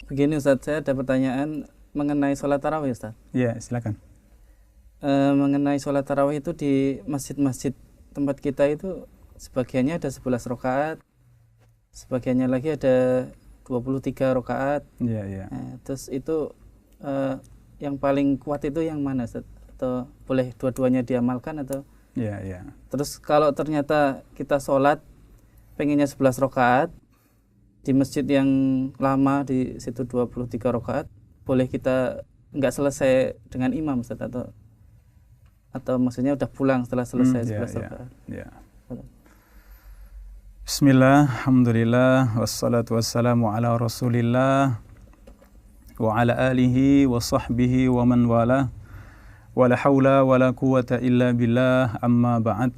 Begini Ustaz, saya ada pertanyaan mengenai sholat tarawih Ustaz. Ya, silakan. Mengenai sholat tarawih itu di masjid-masjid tempat kita itu sebagiannya ada 11 rakaat, sebagiannya lagi ada 23 rakaat. Ya. Terus itu yang paling kuat itu yang mana Ustaz? Atau boleh dua-duanya diamalkan atau? Ya. Terus kalau ternyata kita sholat pengennya 11 rakaat di masjid yang lama di situ 23 rakaat, boleh kita nggak selesai dengan imam Ustaz atau maksudnya udah pulang setelah selesai 11 rakaat. Ya. Bismillah, alhamdulillah, wassalatu wassalamu ala rasulillah wa ala alihi wa sahbihi wa man wala wa la hawla wa la quwata illa billah, amma ba'd.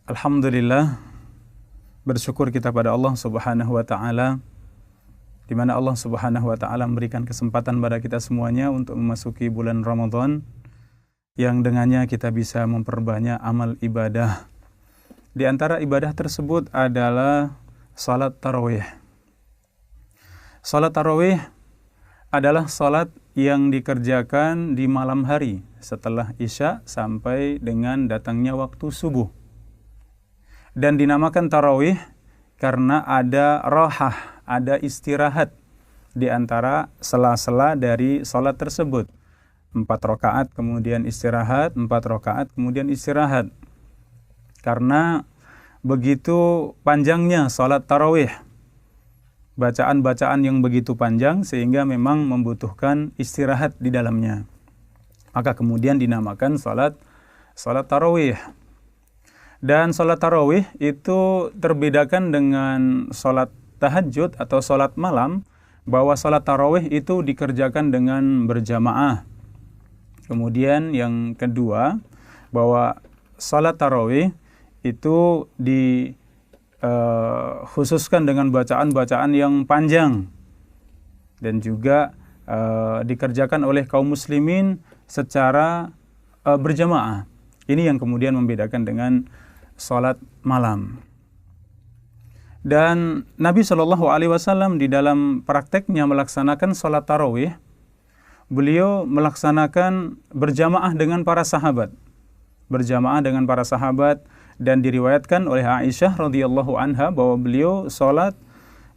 Alhamdulillah, bersyukur kita pada Allah Subhanahu wa taala, di mana Allah Subhanahu wa taala memberikan kesempatan pada kita semuanya untuk memasuki bulan Ramadan yang dengannya kita bisa memperbanyak amal ibadah. Di antara ibadah tersebut adalah salat tarawih. Salat tarawih adalah salat yang dikerjakan di malam hari setelah Isya sampai dengan datangnya waktu subuh. Dan dinamakan tarawih karena ada rahah, ada istirahat di antara sela-sela dari salat tersebut. 4 rakaat kemudian istirahat, 4 rakaat kemudian istirahat. Karena begitu panjangnya salat tarawih, bacaan-bacaan yang begitu panjang sehingga memang membutuhkan istirahat di dalamnya. Maka kemudian dinamakan salat tarawih. Dan salat tarawih itu terbedakan dengan salat tahajud atau salat malam, bahwa salat tarawih itu dikerjakan dengan berjamaah. Kemudian yang kedua, bahwa salat tarawih itu dikhususkan dengan bacaan-bacaan yang panjang dan juga dikerjakan oleh kaum muslimin secara berjamaah. Ini yang kemudian membedakan dengan salat malam. Dan Nabi SAW di dalam prakteknya melaksanakan salat tarawih, beliau melaksanakan berjamaah dengan para sahabat. Dan diriwayatkan oleh Aisyah radhiyallahu anha bahwa beliau salat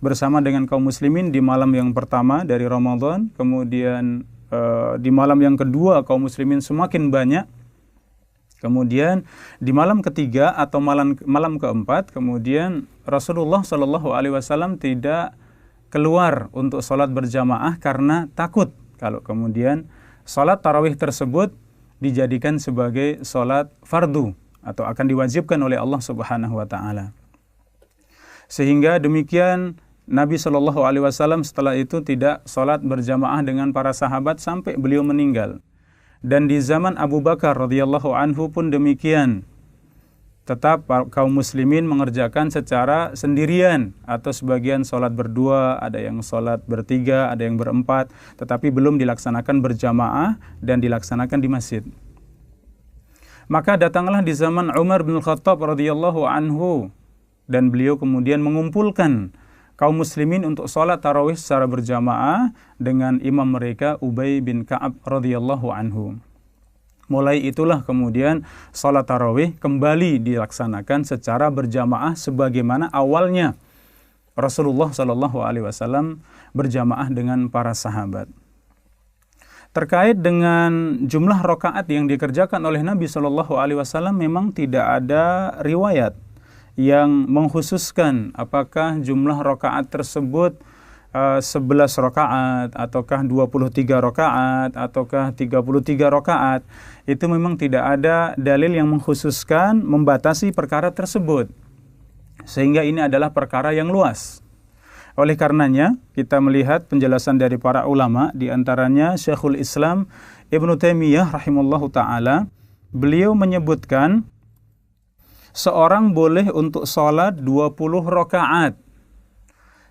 bersama dengan kaum muslimin di malam yang pertama dari Ramadan, kemudian di malam yang kedua kaum muslimin semakin banyak. Kemudian di malam ketiga atau malam keempat, kemudian Rasulullah SAW tidak keluar untuk salat berjamaah karena takut kalau kemudian salat tarawih tersebut dijadikan sebagai salat fardu atau akan diwajibkan oleh Allah Subhanahu wa taala. Sehingga demikian Nabi SAW setelah itu tidak salat berjamaah dengan para sahabat sampai beliau meninggal. Dan di zaman Abu Bakar radhiyallahu anhu pun demikian. Tetap kaum muslimin mengerjakan secara sendirian atau sebagian salat berdua, ada yang salat bertiga, ada yang berempat, tetapi belum dilaksanakan berjamaah dan dilaksanakan di masjid. Maka datanglah di zaman Umar bin Khattab radhiyallahu anhu dan beliau kemudian mengumpulkan kaum muslimin untuk salat tarawih secara berjamaah dengan imam mereka Ubay bin Ka'ab radhiyallahu anhu. Mulai itulah kemudian salat tarawih kembali dilaksanakan secara berjamaah sebagaimana awalnya Rasulullah SAW berjamaah dengan para sahabat. Terkait dengan jumlah rakaat yang dikerjakan oleh Nabi SAW, memang tidak ada riwayat yang mengkhususkan apakah jumlah rakaat tersebut 11 rakaat ataukah 23 rakaat ataukah 33 rakaat. Itu memang tidak ada dalil yang mengkhususkan membatasi perkara tersebut. Sehingga ini adalah perkara yang luas. Oleh karenanya kita melihat penjelasan dari para ulama, di antaranya Syekhul Islam Ibnu Taimiyah rahimahullahu taala, beliau menyebutkan seorang boleh untuk salat 20 rakaat.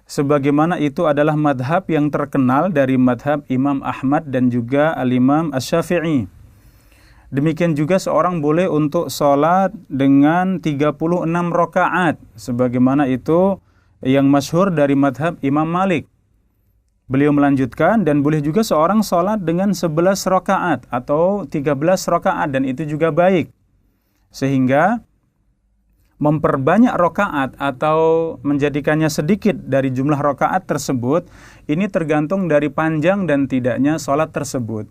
Sebagaimana itu adalah madhab yang terkenal dari madhab Imam Ahmad dan juga Al-Imam Asy-Syafi'i. Demikian juga seorang boleh untuk salat dengan 36 rakaat. Sebagaimana itu yang masyhur dari madhab Imam Malik. Beliau melanjutkan, dan boleh juga seorang sholat dengan 11 rakaat atau 13 rakaat, dan itu juga baik. Sehingga memperbanyak rakaat atau menjadikannya sedikit dari jumlah rakaat tersebut, ini tergantung dari panjang dan tidaknya sholat tersebut.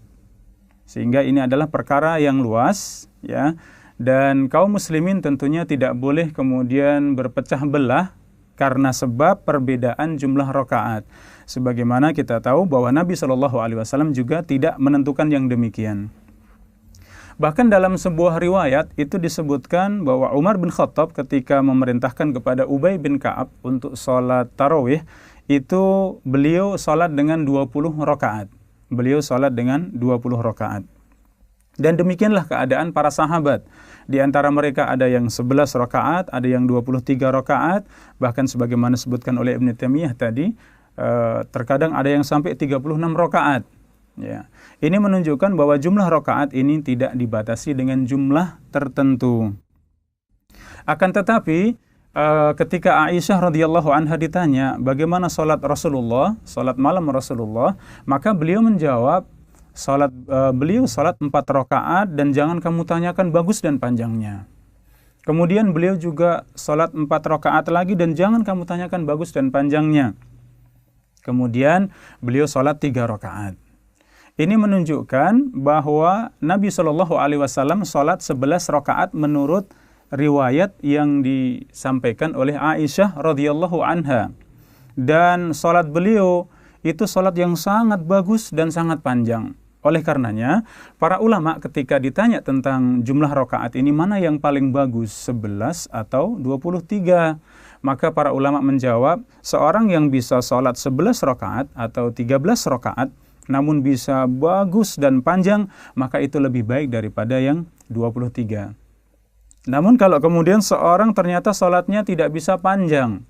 Sehingga ini adalah perkara yang luas, ya. Dan kaum muslimin tentunya tidak boleh kemudian berpecah belah karena sebab perbedaan jumlah rakaat. Sebagaimana kita tahu bahwa Nabi SAW juga tidak menentukan yang demikian. Bahkan dalam sebuah riwayat itu disebutkan bahwa Umar bin Khattab ketika memerintahkan kepada Ubay bin Ka'ab untuk sholat tarawih, itu beliau sholat dengan 20 rakaat. Beliau sholat dengan 20 rakaat. Dan demikianlah keadaan para sahabat. Di antara mereka ada yang 11 rakaat, ada yang 23 rakaat, bahkan sebagaimana disebutkan oleh Ibnu Taimiyah tadi, terkadang ada yang sampai 36 rakaat. Ya. Ini menunjukkan bahwa jumlah rakaat ini tidak dibatasi dengan jumlah tertentu. Akan tetapi ketika Aisyah radhiyallahu anha ditanya bagaimana salat Rasulullah, salat malam Rasulullah, maka beliau menjawab, beliau salat 4 rakaat dan jangan kamu tanyakan bagus dan panjangnya. Kemudian beliau juga salat 4 rakaat lagi dan jangan kamu tanyakan bagus dan panjangnya. Kemudian beliau salat 3 rakaat. Ini menunjukkan bahwa Nabi SAW salat 11 rakaat menurut riwayat yang disampaikan oleh Aisyah radhiyallahu anha. Dan salat beliau itu salat yang sangat bagus dan sangat panjang. Oleh karenanya, para ulama ketika ditanya tentang jumlah rakaat ini mana yang paling bagus, 11 atau 23? Maka para ulama menjawab, seorang yang bisa salat 11 rakaat atau 13 rakaat namun bisa bagus dan panjang, maka itu lebih baik daripada yang 23. Namun kalau kemudian seorang ternyata salatnya tidak bisa panjang,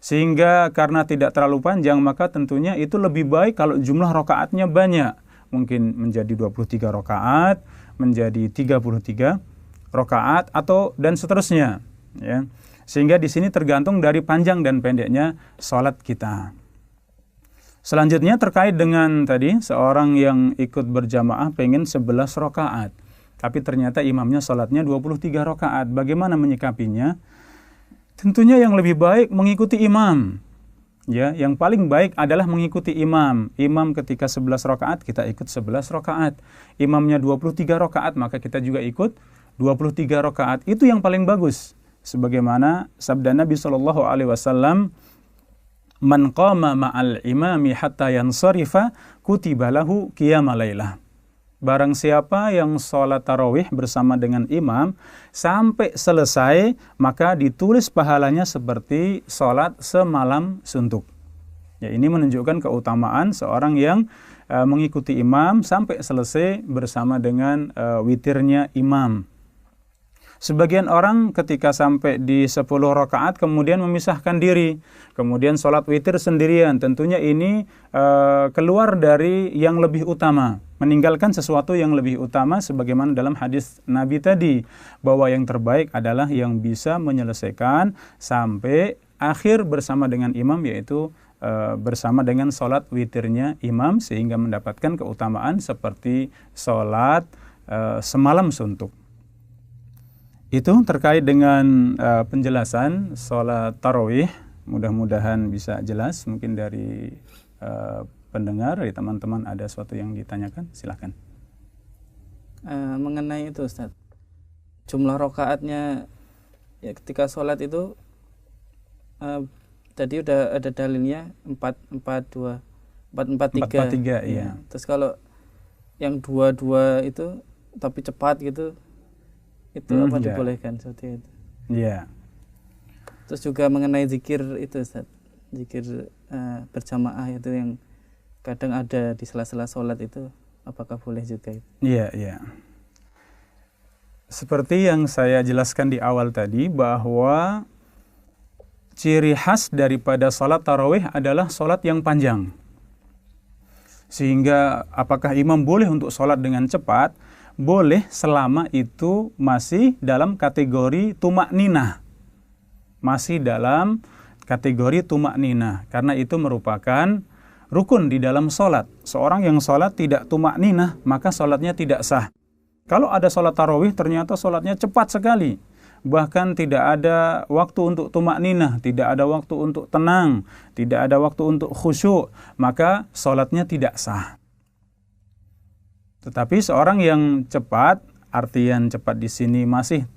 sehingga karena tidak terlalu panjang, maka tentunya itu lebih baik kalau jumlah rakaatnya banyak. Mungkin menjadi 23 rakaat, menjadi 33 rakaat, atau dan seterusnya. Ya. Sehingga di sini tergantung dari panjang dan pendeknya salat kita. Selanjutnya terkait dengan tadi seorang yang ikut berjamaah pengen 11 rakaat, tapi ternyata imamnya salatnya 23 rakaat. Bagaimana menyikapinya? Tentunya yang lebih baik mengikuti imam. Ya, yang paling baik adalah mengikuti imam. Imam ketika 11 rakaat, kita ikut 11 rakaat. Imamnya 23 rakaat, maka kita juga ikut 23 rakaat. Itu yang paling bagus. Sebagaimana sabda Nabi SAW, man qama ma'al imami hatta yansarifa kutiba lahu qiyama lailah. Barang siapa yang sholat tarawih bersama dengan imam sampai selesai, maka ditulis pahalanya seperti sholat semalam suntuk. Ya, ini menunjukkan keutamaan seorang yang mengikuti imam sampai selesai bersama dengan witirnya imam. Sebagian orang ketika sampai di 10 rakaat kemudian memisahkan diri, kemudian sholat witir sendirian. Tentunya ini keluar dari yang lebih utama, meninggalkan sesuatu yang lebih utama, sebagaimana dalam hadis Nabi tadi, bahwa yang terbaik adalah yang bisa menyelesaikan sampai akhir bersama dengan imam, yaitu bersama dengan sholat witirnya imam, sehingga mendapatkan keutamaan seperti sholat semalam suntuk. Itu terkait dengan penjelasan sholat tarawih. Mudah-mudahan bisa jelas. Mungkin dari pendengar, dari teman-teman ada sesuatu yang ditanyakan, silakan. Mengenai itu Ustaz, jumlah rakaatnya ya ketika sholat itu tadi udah ada dalilnya 4-4-2, 4-4-3. Iya. Terus kalau yang 2-2 itu tapi cepat gitu, itu apa dibolehkan seperti itu? Iya. Terus juga mengenai zikir itu Ustaz, zikir berjamaah itu yang kadang ada di sela-sela sholat itu, apakah boleh juga itu? Iya, iya. Seperti yang saya jelaskan di awal tadi, bahwa ciri khas daripada sholat tarawih adalah sholat yang panjang. Sehingga apakah imam boleh untuk sholat dengan cepat? Boleh selama itu masih dalam kategori tumakninah. Masih dalam kategori tumakninah. Karena itu merupakan rukun di dalam sholat. Seorang yang sholat tidak tumakninah, maka sholatnya tidak sah. Kalau ada sholat tarawih, ternyata sholatnya cepat sekali. Bahkan tidak ada waktu untuk tumakninah, tidak ada waktu untuk tenang, tidak ada waktu untuk khusyuk, maka sholatnya tidak sah. Tetapi seorang yang cepat, artian cepat di sini masih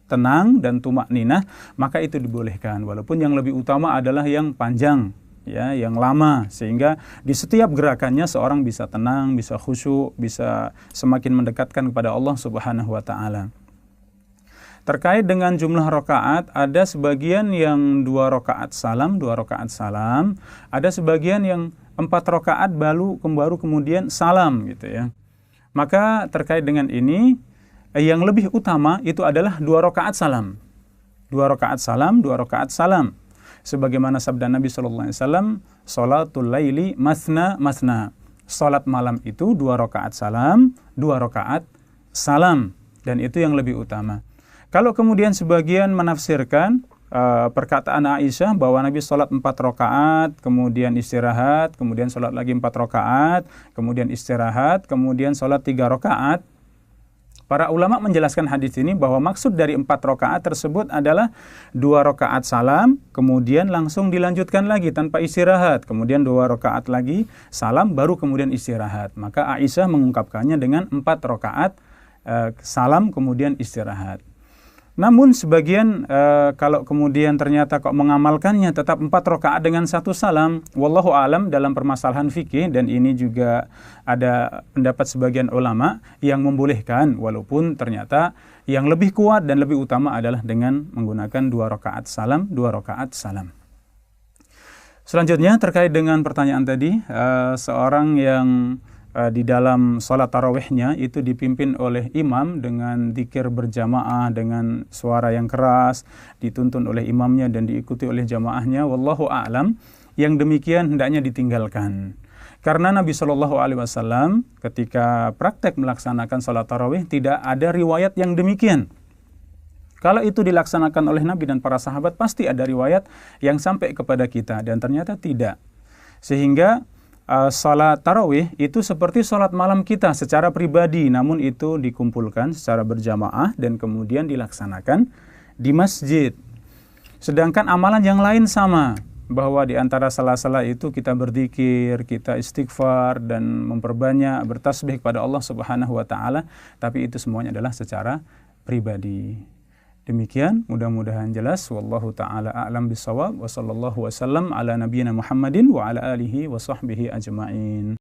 tenang dan tumakninah, maka itu dibolehkan. Walaupun yang lebih utama adalah yang panjang, ya, yang lama, sehingga di setiap gerakannya seorang bisa tenang, bisa khusyuk, bisa semakin mendekatkan kepada Allah Subhanahu wa taala. Terkait dengan jumlah rakaat, ada sebagian yang 2 rakaat salam, 2 rakaat salam, ada sebagian yang 4 rakaat baru kemudian salam gitu ya. Maka terkait dengan ini, yang lebih utama itu adalah 2 rakaat salam. 2 rakaat salam, 2 rakaat salam. Sebagaimana sabda Nabi sallallahu alaihi wasallam, "Shalatul laili masna masna." Salat malam itu 2 rakaat salam, 2 rakaat salam, dan itu yang lebih utama. Kalau kemudian sebagian menafsirkan perkataan Aisyah bahwa Nabi sholat 4 rakaat, kemudian istirahat, kemudian sholat lagi 4 rakaat, kemudian istirahat, kemudian sholat 3 rakaat. Para ulama menjelaskan hadis ini bahwa maksud dari 4 rakaat tersebut adalah 2 rakaat salam, kemudian langsung dilanjutkan lagi tanpa istirahat, kemudian 2 rakaat lagi salam, baru kemudian istirahat. Maka Aisyah mengungkapkannya dengan 4 rakaat salam, kemudian istirahat. Namun sebagian kalau kemudian ternyata kok mengamalkannya tetap 4 rakaat dengan 1 salam, wallahu alam dalam permasalahan fikih, dan ini juga ada pendapat sebagian ulama yang membolehkan, walaupun ternyata yang lebih kuat dan lebih utama adalah dengan menggunakan 2 rakaat salam, 2 rakaat salam. Selanjutnya terkait dengan pertanyaan tadi, seorang yang di dalam sholat tarawihnya itu dipimpin oleh imam dengan dzikir berjamaah dengan suara yang keras, dituntun oleh imamnya dan diikuti oleh jamaahnya, wallahu a'lam, yang demikian hendaknya ditinggalkan. Karena Nabi SAW ketika praktek melaksanakan sholat tarawih tidak ada riwayat yang demikian. Kalau itu dilaksanakan oleh Nabi dan para sahabat, pasti ada riwayat yang sampai kepada kita, dan ternyata tidak. Sehingga salat tarawih itu seperti salat malam kita secara pribadi, namun itu dikumpulkan secara berjamaah dan kemudian dilaksanakan di masjid. Sedangkan amalan yang lain sama, bahwa di antara sela-sela itu kita berzikir, kita istighfar dan memperbanyak bertasbih kepada Allah Subhanahu wa taala, tapi itu semuanya adalah secara pribadi. Demikian, mudah-mudahan jelas. Wallahu ta'ala a'lam bisawab. Wa sallallahu wasallam ala nabiyyina Muhammadin wa ala alihi wa sahbihi ajma'in.